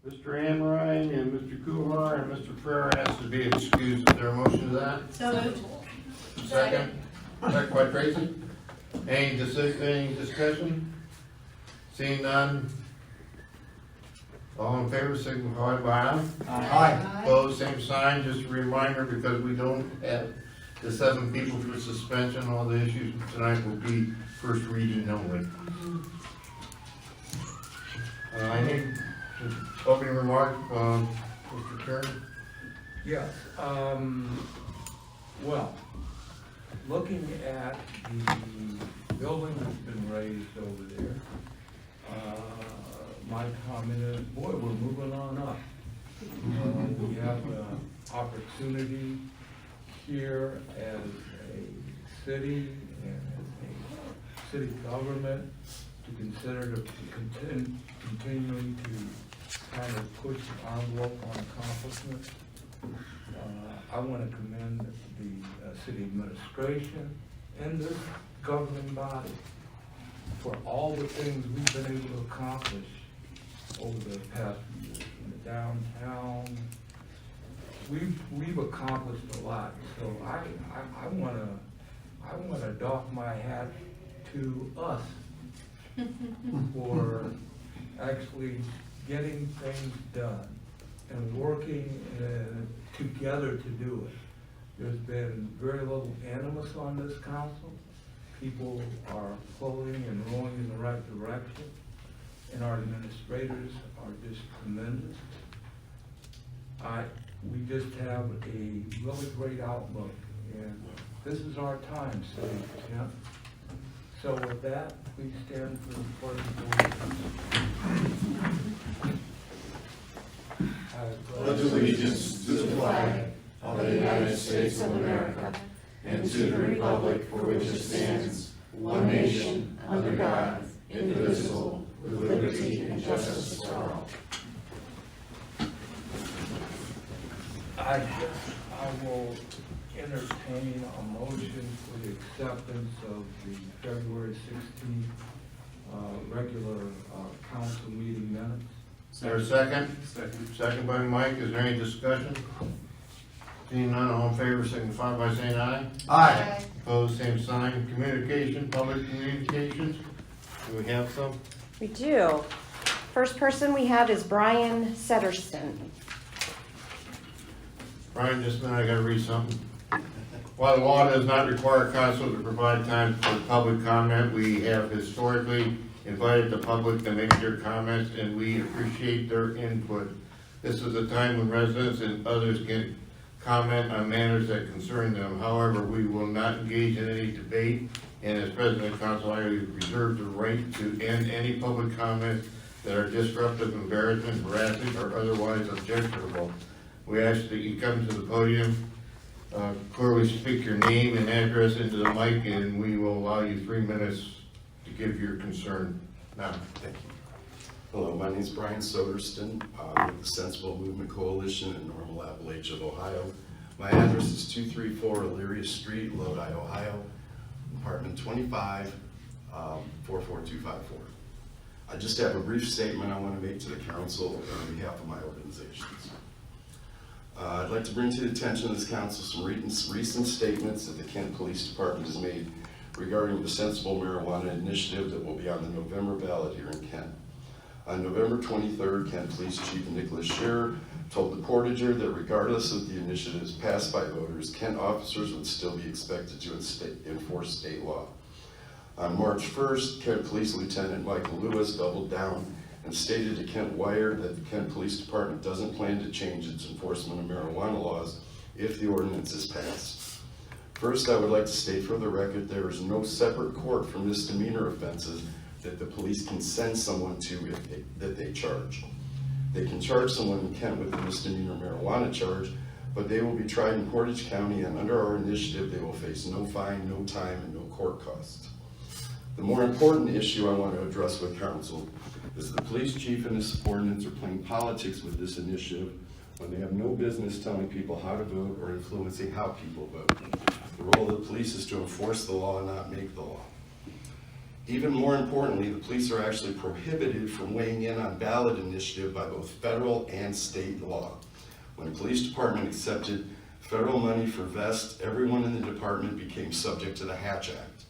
Mr. Amrine and Mr. Kuhar and Mr. Ferrer has to be excused. Is there a motion to that? So moved. Second? Second by Tracy? Any discussion? Seeing none? All in favor, signify by aye. Aye. Opposed, same sign. Just a reminder, because we don't have the 7 people for suspension, all the issues tonight will be first reading only. I need opening remark, Mr. Karen. Yes, well, looking at the building that's been raised over there, my comment is, boy, we're moving on up. We have an opportunity here as a city and as a city government to consider continuing to kind of push the envelope on accomplishments. I want to commend the city administration and this governing body for all the things we've been able to accomplish over the past few years. In the downtown, we've accomplished a lot. So I want to doff my hat to us for actually getting things done and working together to do it. There's been very little animus on this council. People are flowing and rolling in the right direction, and our administrators are just tremendous. We just have a really great outlook, and this is our time, City Kent. So with that, please stand for the pledge of Pledge allegiance to the flag of the United States of America and to the republic for which it stands, one nation, under God, indivisible, with liberty and justice for all. I will entertain a motion for the acceptance of the February 16th regular council meeting minutes. Is there a second? Second by Mike. Is there any discussion? Seeing none, all in favor, signify by saying aye. Aye. Opposed, same sign. Communication, public communications. Do we have some? We do. First person we have is Brian Setterston. Brian, just a minute, I gotta read something. While the law does not require council to provide time for public comment, we have historically invited the public to make their comments, and we appreciate their input. This is a time when residents and others can comment on matters that concern them. However, we will not engage in any debate, and as president of council, I reserve the right to end any public comments that are disruptive, embarrassing, harassing, or otherwise objectionable. We ask that you come to the podium, clearly speak your name and address into the mic, and we will allow you 3 minutes to give your concern. Now, Thank you. Hello, my name is Brian Soderston with the Sensible Movement Coalition in Normal Appalachia, Ohio. My address is 234 Elyria Street, Lodi, Ohio, apartment 25, 44254. I just have a brief statement I want to make to the council on behalf of my organizations. I'd like to bring to the attention of this council some recent statements that the Kent Police Department has made regarding the Sensible Marijuana Initiative that will be on the November ballot here in Kent. On November 23rd, Kent Police Chief Nicholas Scherer told the Portager that regardless of the initiatives passed by voters, Kent officers would still be expected to enforce state law. On March 1st, Kent Police Lieutenant Michael Lewis doubled down and stated to Kent Wire that the Kent Police Department doesn't plan to change its enforcement of marijuana laws if the ordinance is passed. First, I would like to state for the record there is no separate court for misdemeanor offenses that the police can send someone to that they charge. They can charge someone in Kent with a misdemeanor marijuana charge, but they will be tried in Portage County, and under our initiative, they will face no fine, no time, and no court costs. The more important issue I want to address with council is the police chief and his subordinates are playing politics with this initiative when they have no business telling people how to vote or influencing how people vote. The role of the police is to enforce the law, not make the law. Even more importantly, the police are actually prohibited from weighing in on ballot initiative by both federal and state law. When the police department accepted federal money for vests, everyone in the department became subject to the Hatch Act.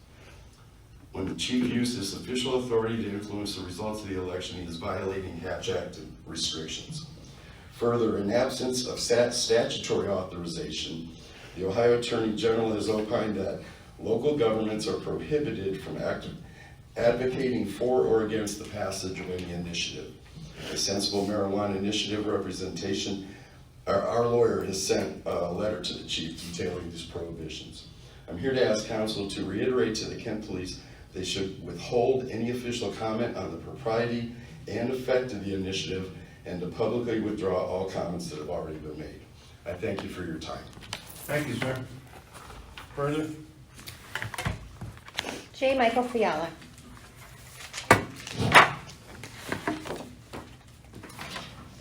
When the chief used his official authority to influence the results of the election, he is violating Hatch Act restrictions. Further, in absence of statutory authorization, the Ohio Attorney General has opined that local governments are prohibited from advocating for or against the passage of any initiative. The Sensible Marijuana Initiative representation, our lawyer has sent a letter to the chief detailing these prohibitions. I'm here to ask council to reiterate to the Kent Police they should withhold any official comment on the propriety and effect of the initiative and to publicly withdraw all comments that have already been made. I thank you for your time. Thank you, sir. Further? J. Michael Fiala.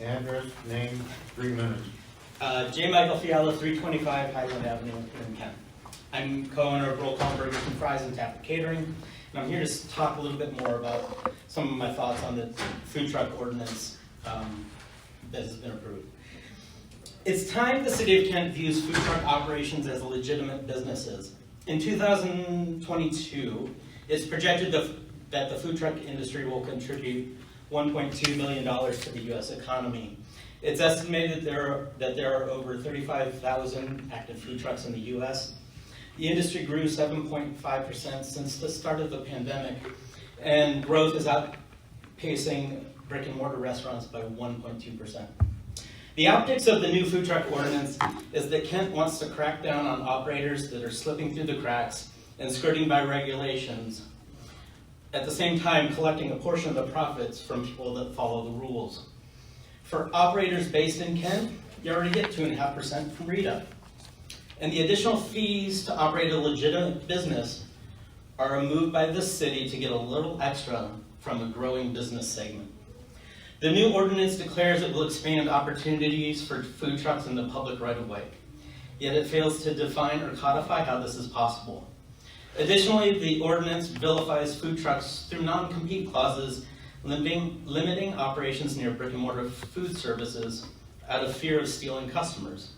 Address, name, 3 minutes. J. Michael Fiala, 325 Highland Avenue here in Kent. I'm co-owner of Roll Call Burgers and Fries and Tapper Catering, and I'm here to talk a little bit more about some of my thoughts on the food truck ordinance that has been approved. It's time the city of Kent views food truck operations as legitimate businesses. In 2022, it's projected that the food truck industry will contribute $1.2 million to the U.S. economy. It's estimated that there are over 35,000 active food trucks in the U.S. The industry grew 7.5% since the start of the pandemic, and growth is outpacing brick and mortar restaurants by 1.2%. The optics of the new food truck ordinance is that Kent wants to crack down on operators that are slipping through the cracks and skirting by regulations, at the same time collecting a portion of the profits from people that follow the rules. For operators based in Kent, you already get 2.5% from RETA. And the additional fees to operate a legitimate business are a move by the city to get a little extra from a growing business segment. The new ordinance declares it will expand opportunities for food trucks in the public right-of-way, yet it fails to define or codify how this is possible. Additionally, the ordinance vilifies food trucks through non-compete clauses, limiting operations near brick-and-mortar food services out of fear of stealing customers.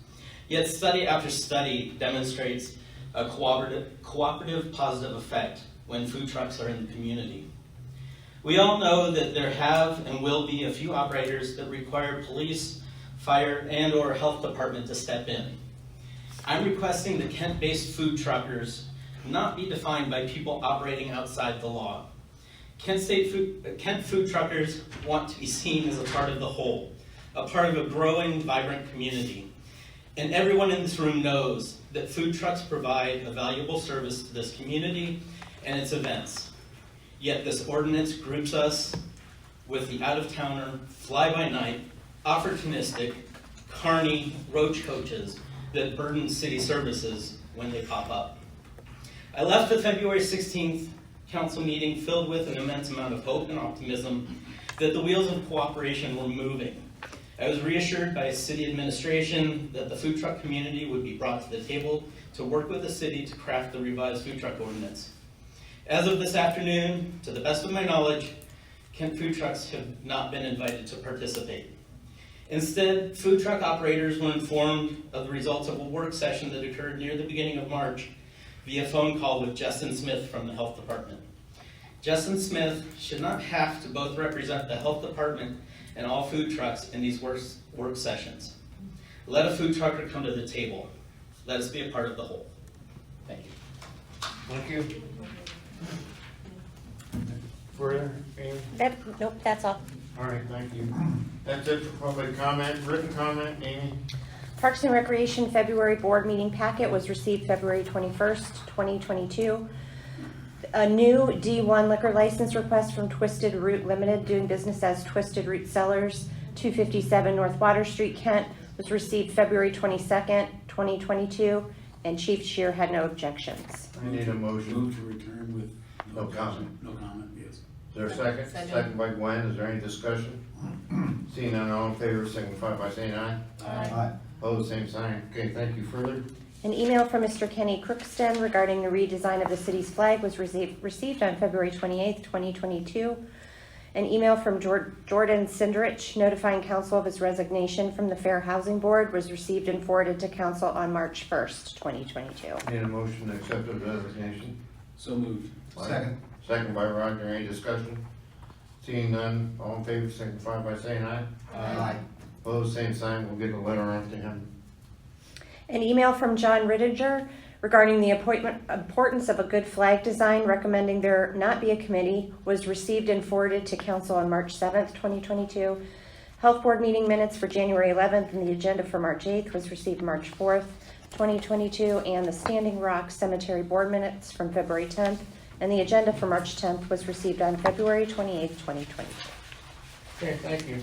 Yet study after study demonstrates a cooperative positive effect when food trucks are in the community. We all know that there have and will be a few operators that require police, fire, and/or health department to step in. I'm requesting that Kent-based food truckers not be defined by people operating outside the law. Kent food truckers want to be seen as a part of the whole, a part of a growing, vibrant community. And everyone in this room knows that food trucks provide a valuable service to this community and its events. Yet this ordinance groups us with the out-of-towner, fly-by-night, opportunistic, carny roach coaches that burden city services when they pop up. I left the February 16th council meeting filled with an immense amount of hope and optimism that the wheels of cooperation were moving. I was reassured by city administration that the food truck community would be brought to the table to work with the city to craft the revised food truck ordinance. As of this afternoon, to the best of my knowledge, Kent food trucks have not been invited to participate. Instead, food truck operators were informed of the results of a work session that occurred near the beginning of March via phone call with Justin Smith from the health department. Justin Smith should not have to both represent the health department and all food trucks in these work sessions. Let a food trucker come to the table. Let us be a part of the whole. Thank you. Thank you. Further, Amy? Nope, that's all. All right, thank you. That's it for public comment. Written comment, Amy? Parks and Recreation February board meeting packet was received February 21st, 2022. A new D1 liquor license request from Twisted Root Limited, doing business as Twisted Root Sellers, 257 North Water Street, Kent, was received February 22nd, 2022, and Chief Shear had no objections. I need a motion. Move to return with No comment. No comment, yes. Is there a second? Second by Gwen. Is there any discussion? Seeing none, all in favor signify by saying aye. Aye. Opposed, same sign. Okay, thank you. Further? An email from Mr. Kenny Crookston regarding the redesign of the city's flag was received on February 28th, 2022. An email from Jordan Sindrich notifying council of his resignation from the Fair Housing Board was received and forwarded to council on March 1st, 2022. Need a motion to accept the resignation? So moved. Second. Second by Roger, any discussion? Seeing none, all in favor signify by saying aye. Aye. Opposed, same sign, we'll get a letter on to him. An email from John Rittinger regarding the importance of a good flag design, recommending there not be a committee, was received and forwarded to council on March 7th, 2022. Health Board meeting minutes for January 11th and the agenda for March 8th was received March 4th, 2022, and the Standing Rock Cemetery Board minutes from February 10th, and the agenda for March 10th was received on February 28th, 2022. Okay, thank you.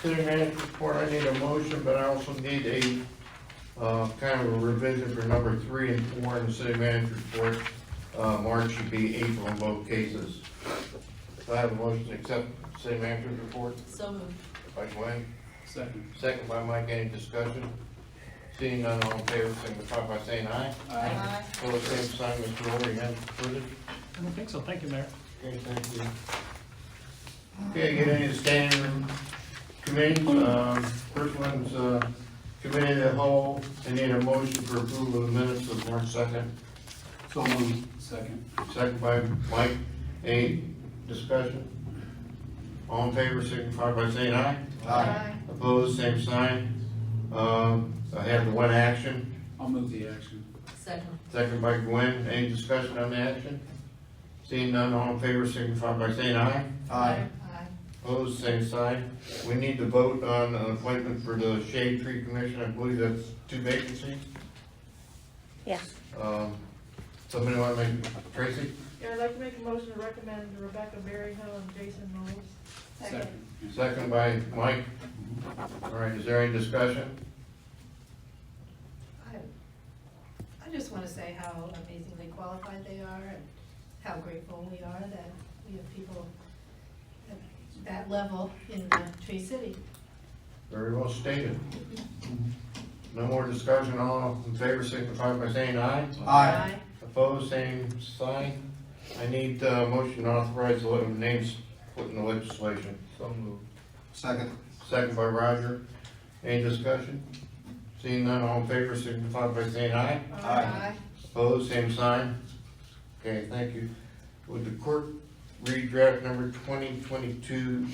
City manager report, I need a motion, but I also need a kind of a revision for number 3 and 4 in the city manager report. March should be April in both cases. So I have a motion to accept city manager's report So moved. by Gwen, Second. second by Mike, any discussion? Seeing none, all in favor, signify by saying aye. Aye. Opposed, same sign, Mr. Roller, you have further? I don't think so, thank you, Mayor. Okay, thank you. Okay, get into standing room committees. First one's committee of the whole. I need a motion for approval of the minutes of March 2nd. So moved. Second. Second by Mike. Any discussion? All in favor, signify by saying aye. Aye. Opposed, same sign. I have the one action. I'll move the action. Second. Second by Gwen. Any discussion on the action? Seeing none, all in favor, signify by saying aye. Aye. Opposed, same sign. We need to vote on an appointment for the Shade Tree Commission. I believe that's 2 vacancies. Yes. Somebody want to make, Tracy? Yeah, I'd like to make a motion to recommend Rebecca Berryhill and Jason Knowles. Second. Second by Mike. All right, is there any discussion? I just want to say how amazingly qualified they are and how grateful we are that we have people at that level in Tree City. Very well stated. No more discussion, all in favor signify by saying aye. Aye. Opposed, same sign. I need a motion to authorize the names put in the legislation. So moved. Second. Second by Roger. Any discussion? Seeing none, all in favor signify by saying aye. Aye. Opposed, same sign. Okay, thank you. Would the clerk read draft number 2022-21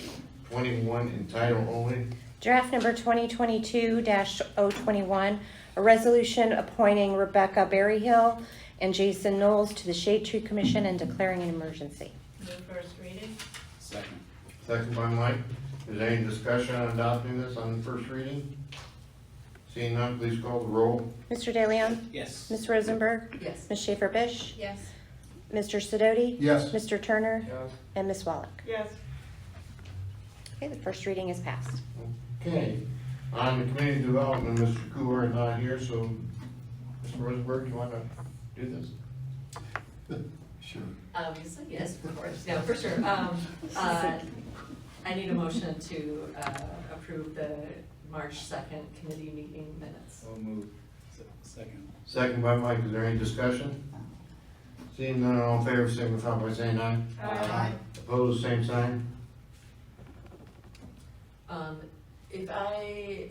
in title only? Draft number 2022-021, a resolution appointing Rebecca Berryhill and Jason Knowles to the Shade Tree Commission and declaring an emergency. Move first reading. Second. Second by Mike. Is there any discussion on adopting this on the first reading? Seeing none, please call the roll. Mr. De Leon? Yes. Ms. Rosenberg? Yes. Ms. Schaefer-Bish? Yes. Mr. Sidoti? Yes. Mr. Turner? Yes. And Ms. Wallach? Yes. Okay, the first reading is passed. Okay. On the community development, Mr. Cooler is not here, so Mr. Rosenberg, you want to do this? Sure. Obviously, yes, of course, yeah, for sure. I need a motion to approve the March 2nd committee meeting minutes. So moved. Second. Second by Mike. Is there any discussion? Seeing none, all in favor, signify by saying aye. Aye. Opposed, same sign. If I,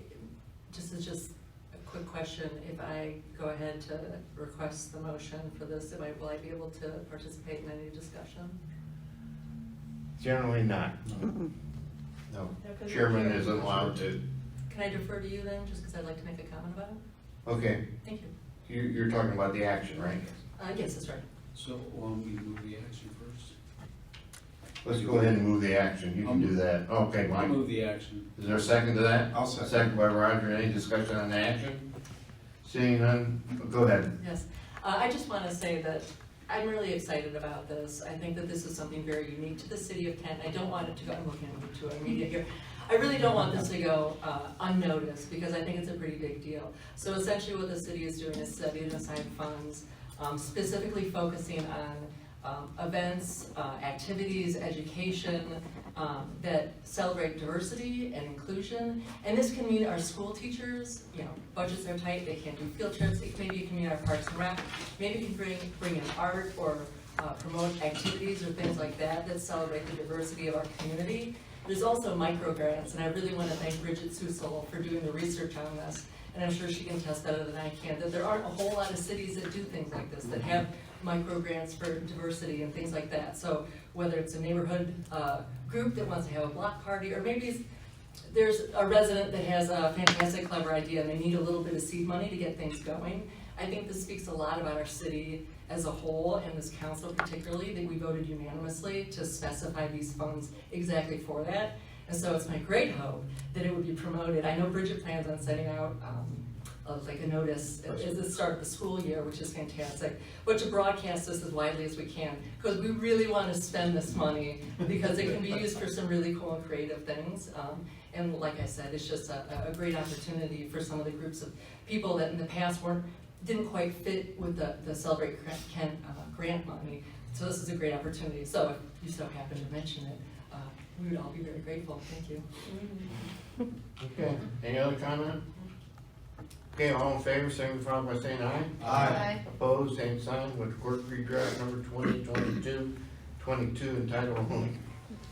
just a quick question, if I go ahead to request the motion for this, will I be able to participate in any discussion? Generally not. Mm-mm. No. Yeah, 'cause Chairman the chair- isn't allowed to. Can I defer to you then, just because I'd like to make a comment about it? Okay, Thank you. you're talking about the action, right? Yes, that's right. So, we move the action first? Let's go ahead and move the action. You can do that. Okay, I'll Mike. move the action. Is there a second to that? I'll second. Second by Roger. Any discussion on the action? Seeing none, go ahead. Yes. I just want to say that I'm really excited about this. I think that this is something very unique to the city of Kent. I don't want it to go, I'm looking at you two immediate here. I really don't want this to go unnoticed because I think it's a pretty big deal. So essentially what the city is doing is setting aside funds, specifically focusing events, activities, education, that celebrate diversity and inclusion. And this can mean our school teachers, budgets are tight, they can't do field trips. Maybe it can mean our Parks and Rec. Maybe it can bring in art or promote activities or things like that that celebrate the diversity of our community. There's also micro grants, and I really want to thank Bridget Susel for doing the research on this. And I'm sure she can test better than I can, that there aren't a whole lot of cities that do things like this, that have micro grants for diversity and things like that. So whether it's a neighborhood group that wants to have a block party, or maybe there's a resident that has a fantastic, clever idea and they need a little bit of seed money to get things going. I think this speaks a lot about our city as a whole, and this council particularly, that we voted unanimously to specify these funds exactly for that. And so it's my great hope that it would be promoted. I know Bridget plans on sending out like a notice at the start of the school year, which is fantastic, but to broadcast this as widely as we can, because we really want to spend this money because it can be used for some really cool and creative things. And like I said, it's just a great opportunity for some of the groups of people that in the past didn't quite fit with the Celebrate Kent grant money. So this is a great opportunity. So if you so happen to mention it, we would all be very grateful. Thank you. Okay, any other comment? Okay, all in favor, signify by saying aye. Aye. Opposed, same sign, with clerk read draft number 2022-22 entitled only.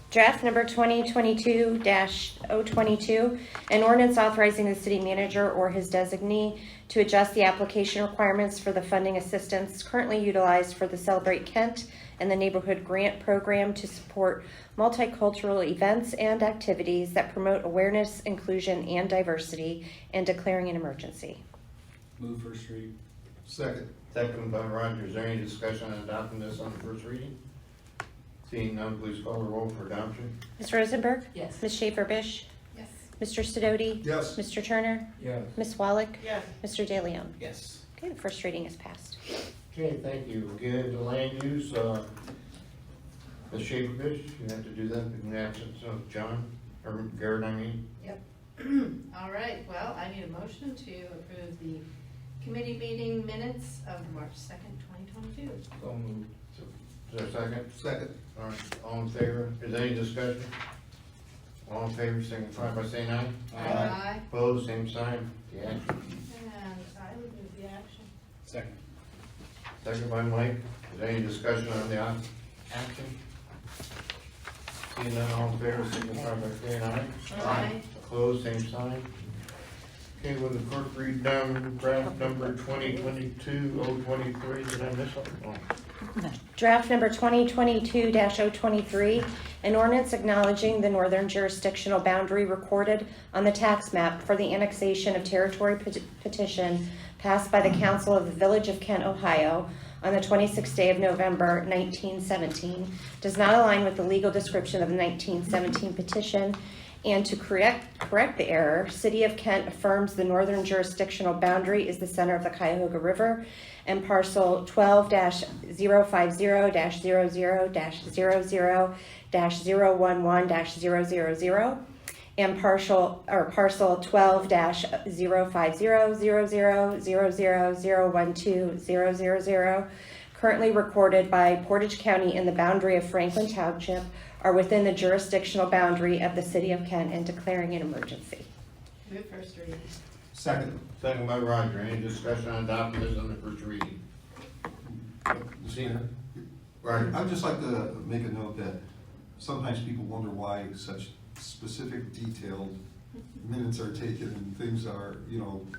Draft number 2022-022, an ordinance authorizing the city manager or his designee to adjust the application requirements for the funding assistance currently utilized for the Celebrate Kent and the Neighborhood Grant Program to support multicultural events and activities that promote awareness, inclusion, and diversity, and declaring an emergency. Move first read. Second. Second by Roger. Is there any discussion on adopting this on the first reading? Seeing none, please call the roll for adoption. Ms. Rosenberg? Yes. Ms. Schaefer-Bish? Yes. Mr. Sidoti? Yes. Mr. Turner? Yes. Ms. Wallach? Yes. Mr. De Leon? Yes. Okay, the first reading is passed. Okay, thank you. We'll get into land use. Ms. Schaefer-Bish, you have to do that in the absence of John, or Garrett, I mean. All right, well, I need a motion to approve the committee meeting minutes of March 2nd, 2022. So moved. Is there a second? Second. All right, all in favor? Is there any discussion? All in favor, signify by saying aye. Aye. Opposed, same sign. The action. And I would move the action. Second. Second by Mike. Is there any discussion on the action? Seeing none, all in favor, signify by saying aye. Aye. Opposed, same sign. Okay, will the clerk read down draft number 2022-023? Did I miss something? Oh. Draft number 2022-023, an ordinance acknowledging the northern jurisdictional boundary recorded on the tax map for the annexation of territory petition passed by the Council of the Village of Kent, Ohio on the 26th day of November 1917, does not align with the legal description of the 1917 petition, and to correct the error, City of Kent affirms the northern jurisdictional boundary is the center of the Cuyahoga River, and parcel 12-050-00-00-011-000, and parcel 12-050-00-000-012-000, currently recorded by Portage County in the boundary of Franklin Township, are within the jurisdictional boundary of the City of Kent and declaring an emergency. Move first reading. Second. Second by Roger. Any discussion on adopting this on the first reading? Seeing Roger. I'd just like to make a note that sometimes people wonder why such specific, detailed minutes are taken and things are,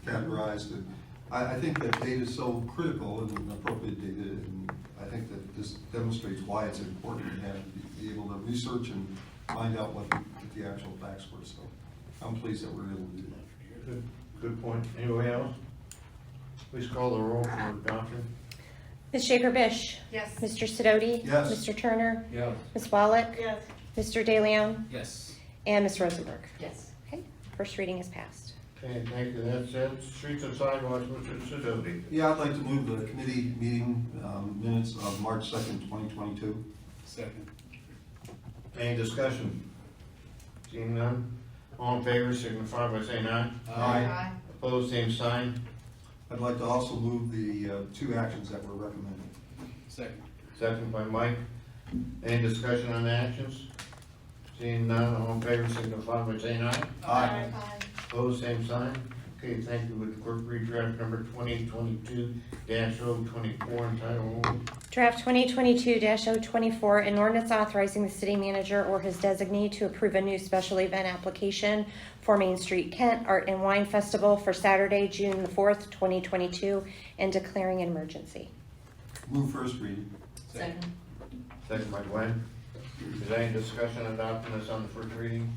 categorized. And I think that data is so critical and appropriate data, and I think that this demonstrates why it's important to be able to research and find out what the actual facts were. So I'm pleased that we're able to do that. Good point. Anybody else? Please call the roll for adoption. Ms. Schaefer-Bish? Yes. Mr. Sidoti? Yes. Mr. Turner? Yes. Ms. Wallach? Yes. Mr. De Leon? Yes. And Ms. Rosenberg. Yes. Okay, first reading is passed. Okay, thank you. That's it. Streets and sidewalks, Mr. Sidoti. Yeah, I'd like to move the committee meeting minutes of March 2nd, 2022. Second. Any discussion? Seeing none? All in favor, signify by saying aye. Aye. Opposed, same sign. I'd like to also move the two actions that were recommended. Second. Second by Mike. Any discussion on the actions? Seeing none, all in favor, signify by saying aye. Aye. Opposed, same sign. Okay, thank you. Would the clerk read draft number 2022-024 entitled only? Draft 2022-024, an ordinance authorizing the city manager or his designee to approve a new special event application for Main Street Kent Art and Wine Festival for Saturday, June the 4th, 2022, and declaring an emergency. Move first reading. Second. Second by Gwen. Is there any discussion on adopting this on the first reading?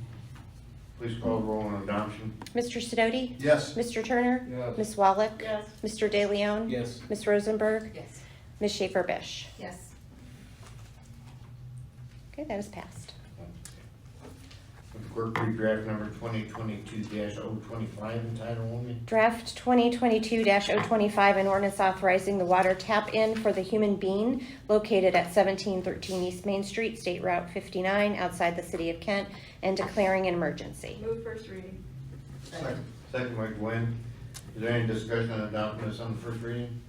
Please call the roll on adoption. Mr. Sidoti? Yes. Mr. Turner? Yes. Ms. Wallach? Yes. Mr. De Leon? Yes. Ms. Rosenberg? Yes. Ms. Schaefer Bish? Yes. Okay, that is passed. Would the clerk read draft number 2022-025 entitled only? Draft 2022-025, an ordinance authorizing the water tap-in for the Human Bean located at 1713 East Main Street, State Route 59, outside the city of Kent, and declaring an emergency. Move first reading. Second. Second by Gwen. Is there any discussion on adopting this on the first reading?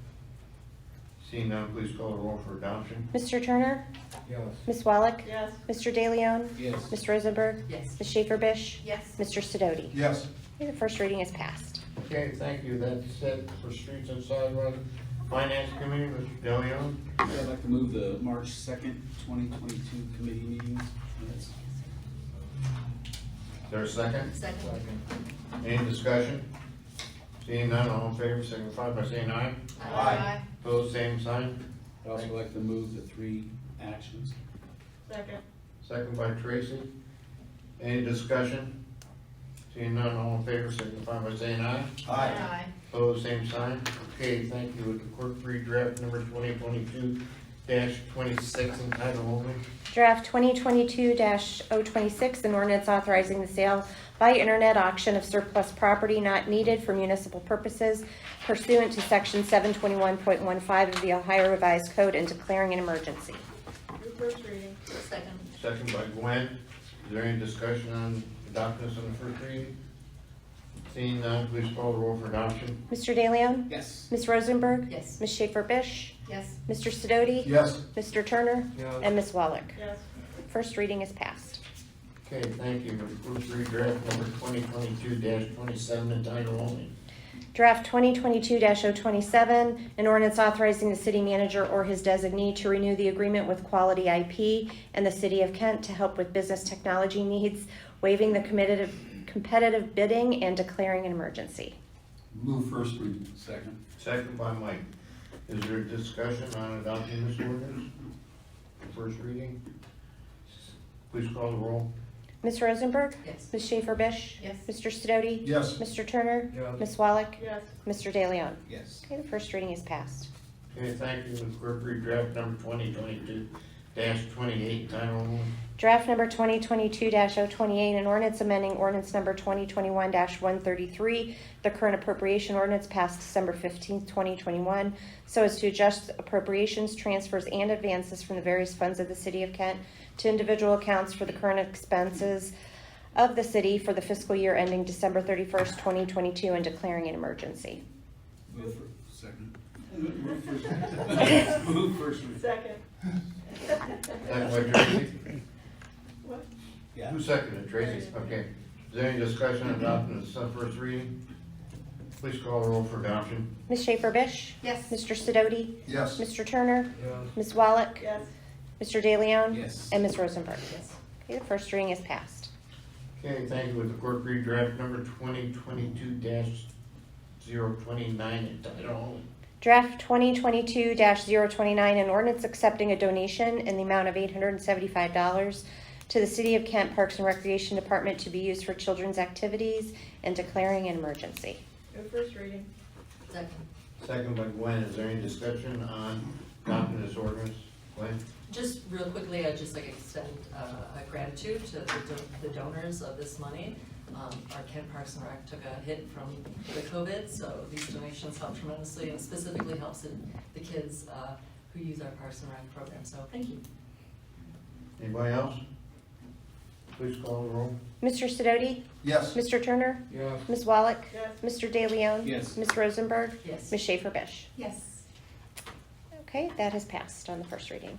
Seeing none, please call the roll for adoption. Mr. Turner? Yes. Ms. Wallach? Yes. Mr. De Leon? Yes. Ms. Rosenberg? Yes. Ms. Schaefer Bish? Yes. Mr. Sidoti? Yes. Okay, the first reading is passed. Okay, thank you. That's it for Streets and Sidewalks. Finance Committee, Mr. De Leon. I'd like to move the March 2nd, 2022 committee meetings minutes. Is there a second? Second. Any discussion? Seeing none, all in favor, signify by saying aye. Aye. Opposed, same sign. I'd also like to move the 3 actions. Second. Second by Tracy. Any discussion? Seeing none, all in favor, signify by saying aye. Aye. Opposed, same sign. Okay, thank you. Would the clerk read draft number 2022-26 entitled only? Draft 2022-026, an ordinance authorizing the sale by internet auction of surplus property not needed for municipal purposes pursuant to section 721.15 of the Ohio Revised Code and declaring an emergency. Move first reading. Second. Second by Gwen. Is there any discussion on adopting this on the first reading? Seeing none, please call the roll for adoption. Mr. De Leon? Yes. Ms. Rosenberg? Yes. Ms. Schaefer Bish? Yes. Mr. Sidoti? Yes. Mr. Turner? Yes. And Ms. Wallach? Yes. First reading is passed. Okay, thank you. Would the clerk read draft number 2022-27 entitled only? Draft 2022-027, an ordinance authorizing the city manager or his designee to renew the agreement with Quality IP and the city of Kent to help with business technology needs, waiving the competitive bidding and declaring an emergency. Move first reading. Second. Second by Mike. Is there a discussion on adopting this ordinance? First reading? Please call the roll. Ms. Rosenberg? Yes. Ms. Schaefer Bish? Yes. Mr. Sidoti? Yes. Mr. Turner? Yes. Ms. Wallach? Yes. Mr. De Leon? Yes. Okay, the first reading is passed. Okay, thank you. Would the clerk read draft number 2022-28 entitled only? Draft number 2022-028, an ordinance amending ordinance number 2021-133, the current appropriation ordinance passed December 15th, 2021, so as to adjust appropriations, transfers, and advances from the various funds of the city of Kent to individual accounts for the current expenses of the city for the fiscal year ending December 31st, 2022, and declaring an emergency. Move for second. Move first reading. Second. Second by Tracy. What? Yeah. Who seconded? Tracy? Okay. Is there any discussion on adopting this on first reading? Please call the roll for adoption. Ms. Schaefer Bish? Yes. Mr. Sidoti? Yes. Mr. Turner? Yes. Ms. Wallach? Yes. Mr. De Leon? Yes. And Ms. Rosenberg? Yes. Okay, the first reading is passed. Okay, thank you. Would the clerk read draft number 2022-029 entitled only? Draft 2022-029, an ordinance accepting a donation in the amount of $875 to the City of Kent Parks and Recreation Department to be used for children's activities and declaring an emergency. Move first reading. Second. Second by Gwen. Is there any discussion on adopting this ordinance? Gwen? Just real quickly, I'd just like to extend gratitude to the donors of this money. Our Kent Parks and Rec took a hit from the COVID, so these donations help tremendously and specifically helps the kids who use our Parks and Rec program, so thank you. Anybody else? Please call the roll. Mr. Sidoti? Yes. Mr. Turner? Yes. Ms. Wallach? Yes. Mr. De Leon? Yes. Ms. Rosenberg? Yes. Ms. Schaefer Bish? Yes. Okay, that has passed on the first reading.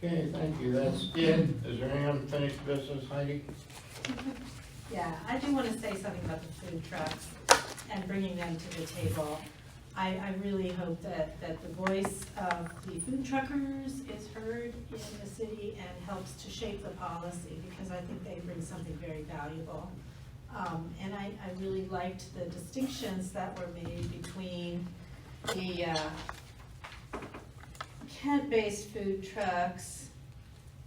Okay, thank you, that's it. Is there any unfinished business, Heidi? Yeah, I do want to say something about the food trucks and bringing them to the table. I really hope that the voice of the food truckers is heard in the city and helps to shape the policy, because I think they bring something very valuable. And I really liked the distinctions that were made between the Kent-based food trucks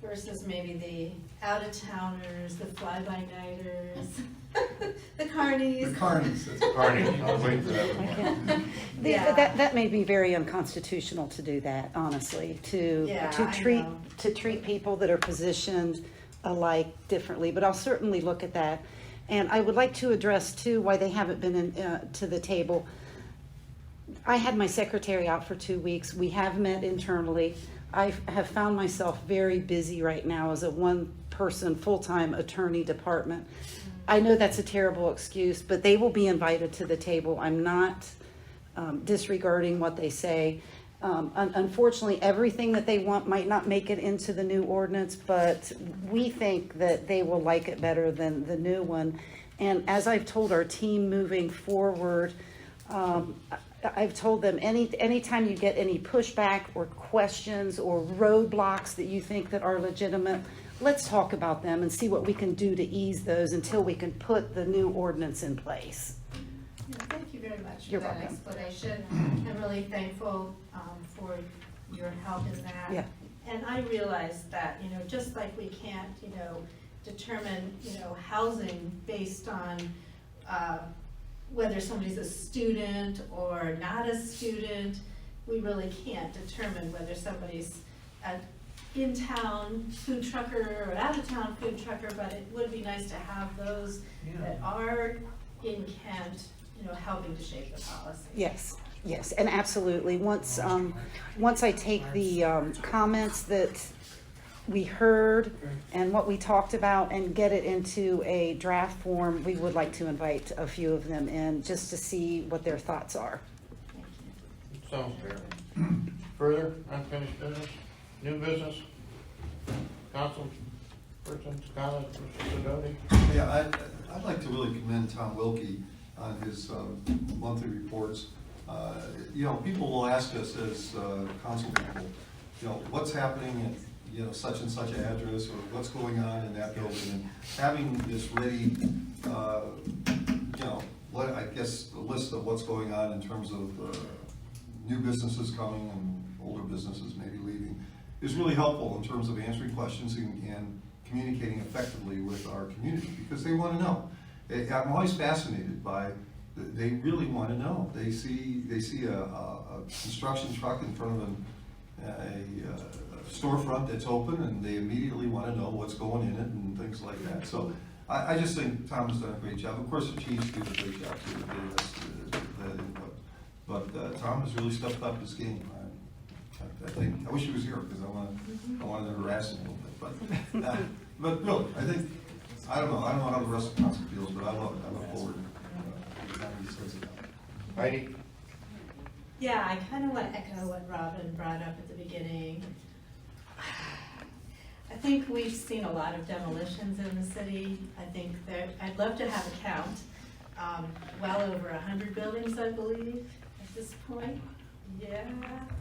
versus maybe the out-of-towners, the fly-by-nighters, the carnies. The carnies, that's Carney, I'll wait for that one. Yeah. That may be very unconstitutional to do that, honestly, Yeah, I know. to treat people that are positioned alike differently, but I'll certainly look at that. And I would like to address too why they haven't been to the table. I had my secretary out for 2 weeks. We have met internally. I have found myself very busy right now as a one-person, full-time attorney department. I know that's a terrible excuse, but they will be invited to the table. I'm not disregarding what they say. Unfortunately, everything that they want might not make it into the new ordinance, but we think that they will like it better than the new one. And as I've told our team moving forward, I've told them anytime you get any pushback or questions or roadblocks that you think that are legitimate, let's talk about them and see what we can do to ease those until we can put the new ordinance in place. Yeah, thank you very much for You're that welcome. explanation. I'm really thankful for your help in that. Yeah. And I realize that, just like we can't, determine, housing based on whether somebody's a student or not a student, we really can't determine whether somebody's an in-town food trucker or out-of-town food trucker, but it would be nice to have those that are in Kent, helping to shape the policy. Yes, and absolutely. Once I take the comments that we heard and what we talked about and get it into a draft form, we would like to invite a few of them in just to see what their thoughts are. Thank you. Sounds fair. Further unfinished business, new business? Council persons, comments, Mr. Sidoti? Yeah, I'd like to really commend Tom Wilkie on his monthly reports. People will ask us as council people, what's happening at, such and such address, or what's going on in that building, and having this ready, I guess, a list of what's going on in terms of new businesses coming and older businesses maybe leaving is really helpful in terms of answering questions and communicating effectively with our community, because they want to know. I'm always fascinated by, they really want to know. They see a construction truck in front of them, a storefront that's open, and they immediately want to know what's going in it and things like that. So I just think Tom has done a great job. Of course, the chiefs do a great job too, getting us that input. But Tom has really stepped up his game. I wish he was here, because I wanted to harass him a little bit. But really, I don't know how the rest of the council feels, but I love it. I look forward to having these things about it. Heidi? Yeah, I kind of want to echo what Robin brought up at the beginning. I think we've seen a lot of demolitions in the city. I think I'd love to have a count. Well over 100 buildings, I believe, at this point. Yeah,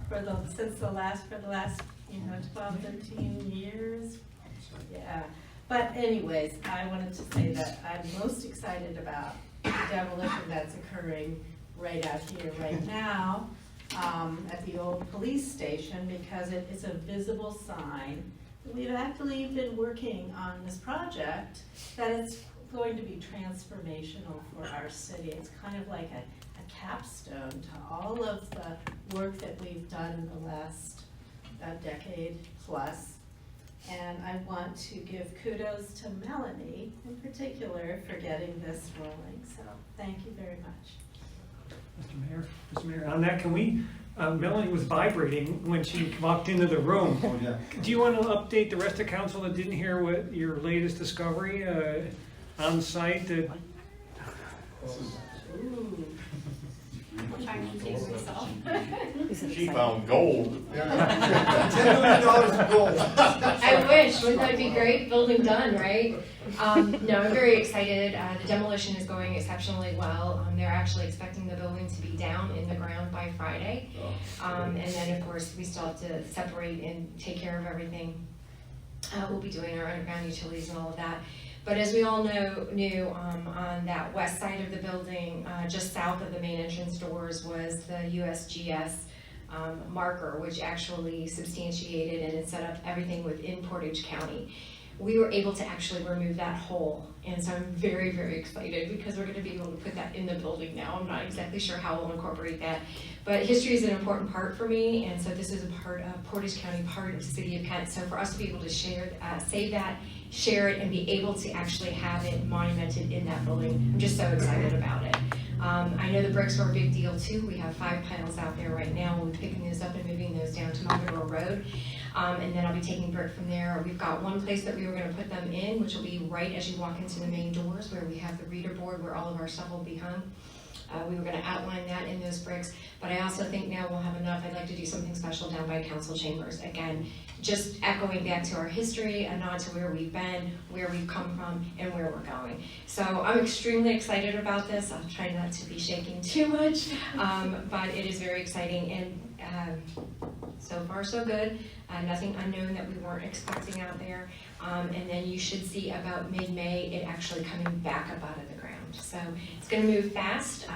for the last 12, 13 years. Yeah, but anyways, I wanted to say that I'm most excited about the demolition that's occurring right out here, right now, at the old police station, because it is a visible sign. We've actually been working on this project that it's going to be transformational for our city. It's kind of like a capstone to all of the work that we've done in the last decade plus. And I want to give kudos to Melanie in particular for getting this rolling. So thank you very much. Mr. Mayor, on that, can we, Melanie was vibrating when she walked into the room. Oh, yeah. Do you want to update the rest of council that didn't hear what your latest discovery on site that? Ooh. I'm trying to confuse myself. Isn't it She exciting? found gold. $10 million in gold. I wish, wouldn't that be great? Building done, right? No, I'm very excited. The demolition is going exceptionally well. They're actually expecting the building to be down in the ground by Friday. And then, of course, we still have to separate and take care of everything. We'll be doing our underground utilities and all of that. But as we all knew, on that west side of the building, just south of the main entrance doors, was the USGS marker, which actually substantiated and it set up everything within Portage County. We were able to actually remove that hole, and so I'm very, very excited because we're going to be able to put that in the building now. I'm not exactly sure how we'll incorporate that, but history is an important part for me, and so this is a part of Portage County, part of the city of Kent. So for us to be able to share, save that, share it, and be able to actually have it monumented in that building, I'm just so excited about it. I know the bricks were a big deal too. We have 5 piles out there right now. We'll be picking those up and moving those down to Mogador Road. And then I'll be taking brick from there. We've got one place that we were gonna put them in, which will be right as you walk into the main doors, where we have the reader board where all of our stuff will be hung. We were gonna outline that in those bricks, but I also think now we'll have enough. I'd like to do something special down by council chambers. Again, just echoing back to our history, a nod to where we've been, where we've come from, and where we're going. So I'm extremely excited about this. I'll try not to be shaking too much, but it is very exciting, and so far so good. Nothing unknown that we weren't expecting out there. And then you should see about mid-May it actually coming back up out of the ground. So it's going to move fast.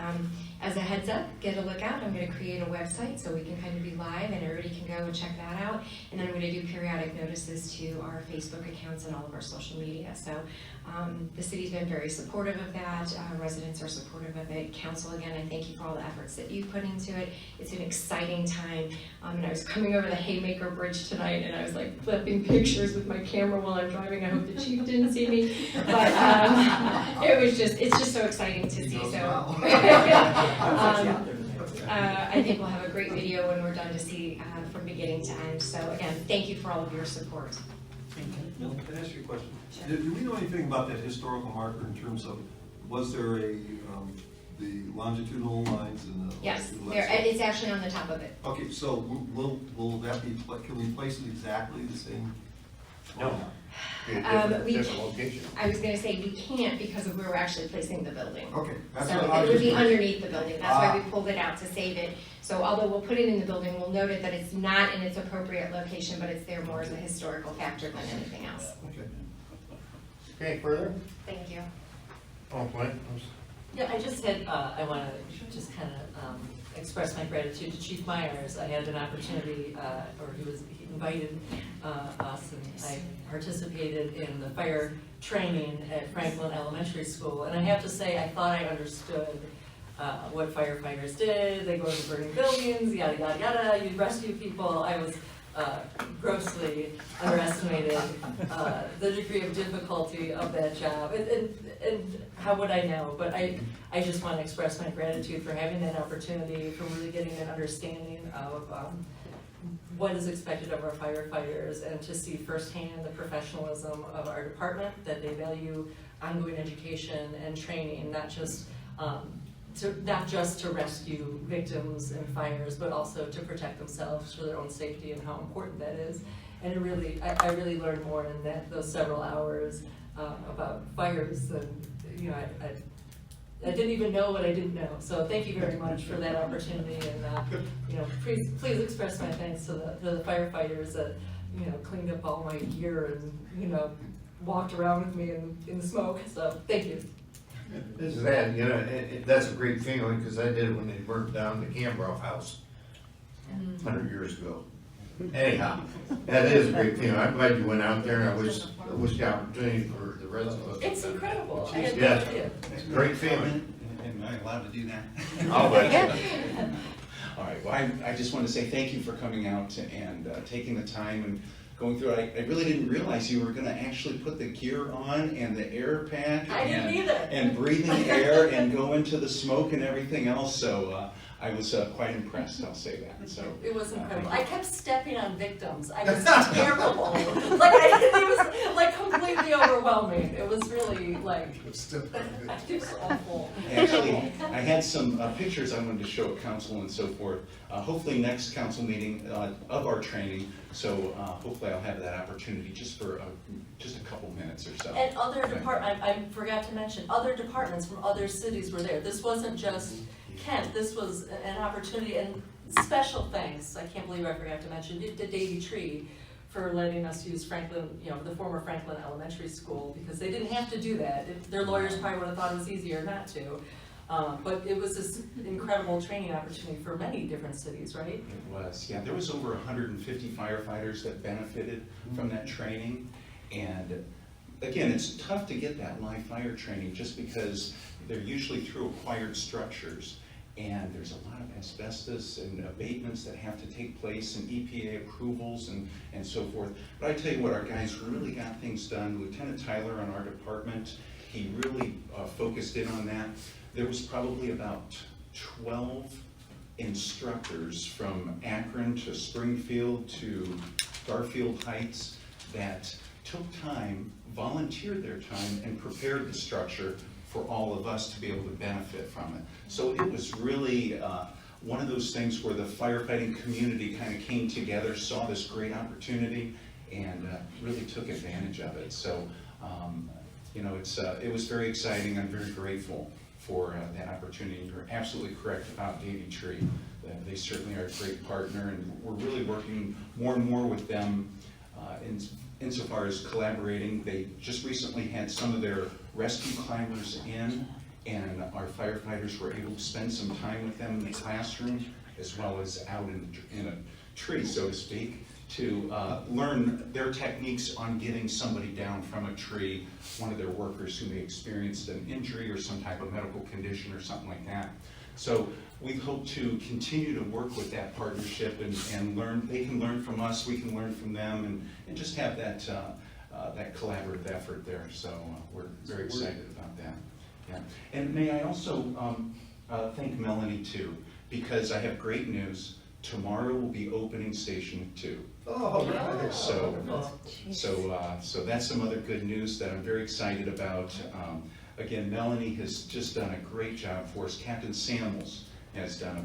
As a heads up, get a look out. I'm going to create a website so we can kind of be live and everybody can go and check that out. And then I'm going to do periodic notices to our Facebook accounts and all of our social media. So the city's been very supportive of that. Residents are supportive of it. Council, again, I thank you for all the efforts that you've put into it. It's an exciting time. And I was coming over the Haymaker Bridge tonight and I was like flipping pictures with my camera while I'm driving. I hope the chief didn't see me. But it's just so exciting to see. So I think we'll have a great video when we're done to see from beginning to end. So again, thank you for all of your support. Can I ask you a question? Do we know anything about that historical marker in terms of, was there the longitudinal lines and the? Yes, longitudinal lines? it's actually on the top of it. Okay, so will that be, can we place it exactly the same? No. Be a We- different location. I was gonna say we can't because of where we're actually placing the building. Okay. That's So what I it was would be just- underneath the building, that's why Ah. we pulled it out to save it. So although we'll put it in the building, we'll note it that it's not in its appropriate location, but it's there more as a historical factor than anything else. Okay. Okay, further? Thank you. Oh, Glenn? Yeah, I just had, I want to just kind of express my gratitude to Chief Myers. I had an opportunity, or he invited us, and I participated in the fire training at Franklin Elementary School. And I have to say, I thought I understood what firefighters did. They go to burning buildings, yada, yada, yada, you rescue people. I was grossly underestimated the degree of difficulty of that job. And how would I know? But I just want to express my gratitude for having that opportunity, for really getting an understanding of what is expected of our firefighters, and to see firsthand the professionalism of our department, that they value ongoing education and training, not just to rescue victims in fires, but also to protect themselves for their own safety, and how important that is. And it really, I really learned more in those several hours about fires than, you know, I didn't even know what I didn't know. So thank you very much for that opportunity, and you know, please express my thanks to the firefighters that, you know, cleaned up all my gear and, you know, walked around with me in the smoke. So thank you. This is that, you know, that's a great feeling, because I did it when they burnt down the Cambrough house 100 years ago. Anyhow, that is a great feeling. I'm glad you went out there, and I wish the opportunity for the rest of us. It's incredible. I had no Yes. idea. Great feeling. Am I allowed to do that? I'll let you. All right, well, I just want to say thank you for coming out and taking the time and going through it. I really didn't realize you were going to actually put the gear on and the air pack I didn't either. and breathing air and go into the smoke and everything else. So I was quite impressed, I'll say that, so. It was incredible. I kept stepping on victims. I was terrible. It was like completely overwhelming. It was really like, it was awful. Actually, I had some pictures I wanted to show at council and so forth. Hopefully next council meeting of our training, so hopefully I'll have that opportunity just for just a couple minutes or so. And other I forgot to mention, other departments from other cities were there. This wasn't just Kent, this was an opportunity, and special thanks, I can't believe I forgot to mention, to Davy Tree for letting us use Franklin, the former Franklin Elementary School, because they didn't have to do that. Their lawyers probably would have thought it was easier not to. But it was this incredible training opportunity for many different cities, right? It was, yeah. There was over 150 firefighters that benefited from that training. And again, it's tough to get that live fire training just because they're usually through acquired structures. And there's a lot of asbestos and abatements that have to take place and EPA approvals and so forth. But I tell you what, our guys really got things done. Lieutenant Tyler on our department, he really focused in on that. There was probably about 12 instructors from Akron to Springfield to Garfield Heights that took time, volunteered their time, and prepared the structure for all of us to be able to benefit from it. So it was really one of those things where the firefighting community kind of came together, saw this great opportunity, and really took advantage of it. So, it was very exciting. I'm very grateful for that opportunity. You're absolutely correct about Davy Tree. They certainly are a great partner, and we're really working more and more with them insofar as collaborating. They just recently had some of their rescue climbers in, and our firefighters were able to spend some time with them in the classroom, as well as out in a tree, so to speak, to learn their techniques on getting somebody down from a tree, one of their workers who may experienced an injury or some type of medical condition or something like that. So we hope to continue to work with that partnership and learn. They can learn from us, we can learn from them, and just have that that collaborative effort there. So we're very excited about that. Yeah. And may I also thank Melanie too, because I have great news. Tomorrow will be opening Station 2. Oh, right. So that's some other good news that I'm very excited about. Again, Melanie has just done a great job for us. Captain Samuels has done a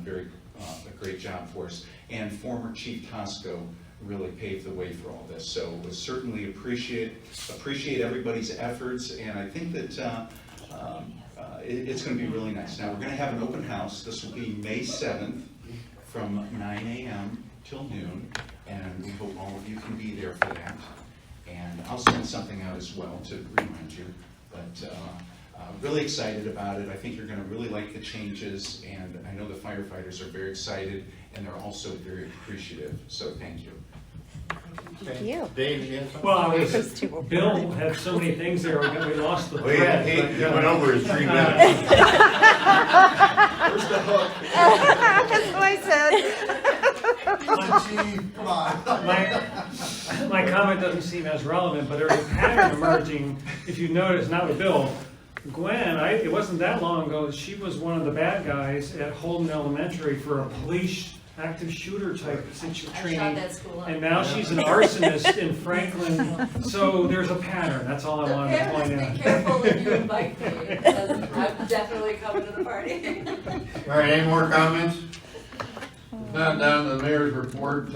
great job for us. And former Chief Tosco really paved the way for all this. So we certainly appreciate everybody's efforts, and I think that it's going to be really nice. Now, we're going to have an open house. This will be May 7th from 9 a.m. till noon, and we hope all of you can be there for that. And I'll send something out as well to remind you. But really excited about it. I think you're going to really like the changes, and I know the firefighters are very excited, and they're also very appreciable. So thank you. Thank you. Dave, you had something? Well, Bill had so many things there that we lost the thread. He went over his 3 minutes. Where's the hook? That's what I said. Come on. My comment doesn't seem as relevant, but there's a pattern emerging. If you notice, not with Bill, Gwen, it wasn't that long ago, she was one of the bad guys at Holden Elementary for a police active shooter type training. I shot that school up. And now she's an arsonist in Franklin. So there's a pattern. That's all I The wanted to point parents, out. be careful if you invite me, because I'm definitely coming to the party. All right, any more comments? If not, down to the mayor's report.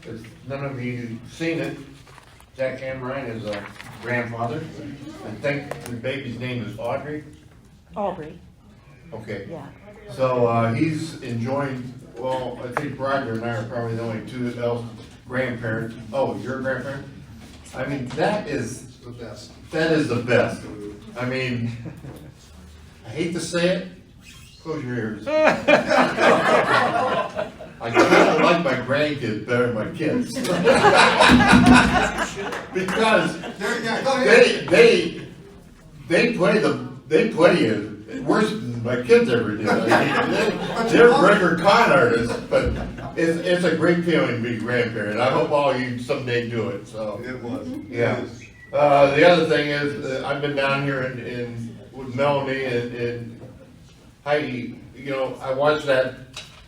If none of you seen it, Jack Amrine is a grandfather. I think the baby's name is Audrey. Aubrey, Okay. yeah. So he's enjoying, well, I think Roger and I are probably the only two else grandparents. Oh, you're a grandparent? I mean, that is The best. That is the best. I mean, I hate to say it, close your ears. I kind of like my grandkids better than my kids. Because they play it worse than my kids ever did. I mean, they're regular con artists, but it's a great feeling to be a grandparent. I hope all you someday do it, so. It was. Yeah. The other thing is, I've been down here with Melanie, and Heidi, you know, I watched that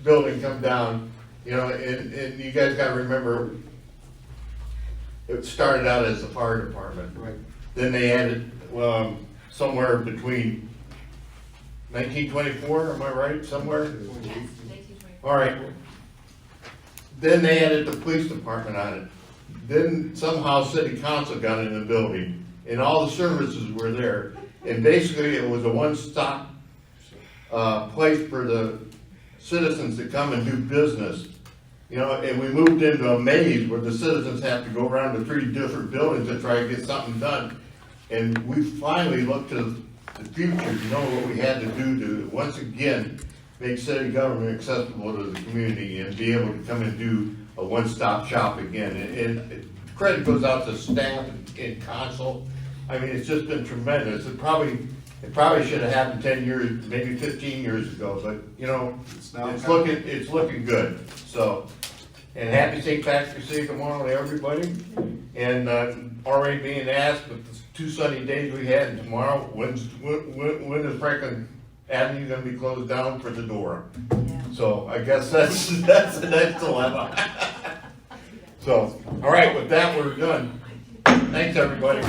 building come down, you know, and you guys gotta remember, it started out as the fire department. Right. Then they added, somewhere between 1924, am I right, somewhere? All right. Then they added the police department on it. Then somehow city council got in the building, and all the services were there. And basically, it was a one-stop, place for the citizens to come and do business. You know, and we moved into a maze where the citizens have to go around to 3 different buildings to try to get something done. And we finally looked to the future, you know, what we had to do to, once again, make city government accessible to the community and be able to come and do a one-stop shop again. And credit goes out to staff and council. I mean, it's just been tremendous. It probably should have happened 10 years, maybe 15 years ago, but, you know, it's looking good, so. And happy St. Patrick's Day tomorrow to everybody. And, already being asked, with the 2 sunny days we had, and tomorrow, when is Franklin Avenue gonna be closed down for the Dora? So I guess that's the next dilemma. So, all right, with that, we're done. Thanks, everybody.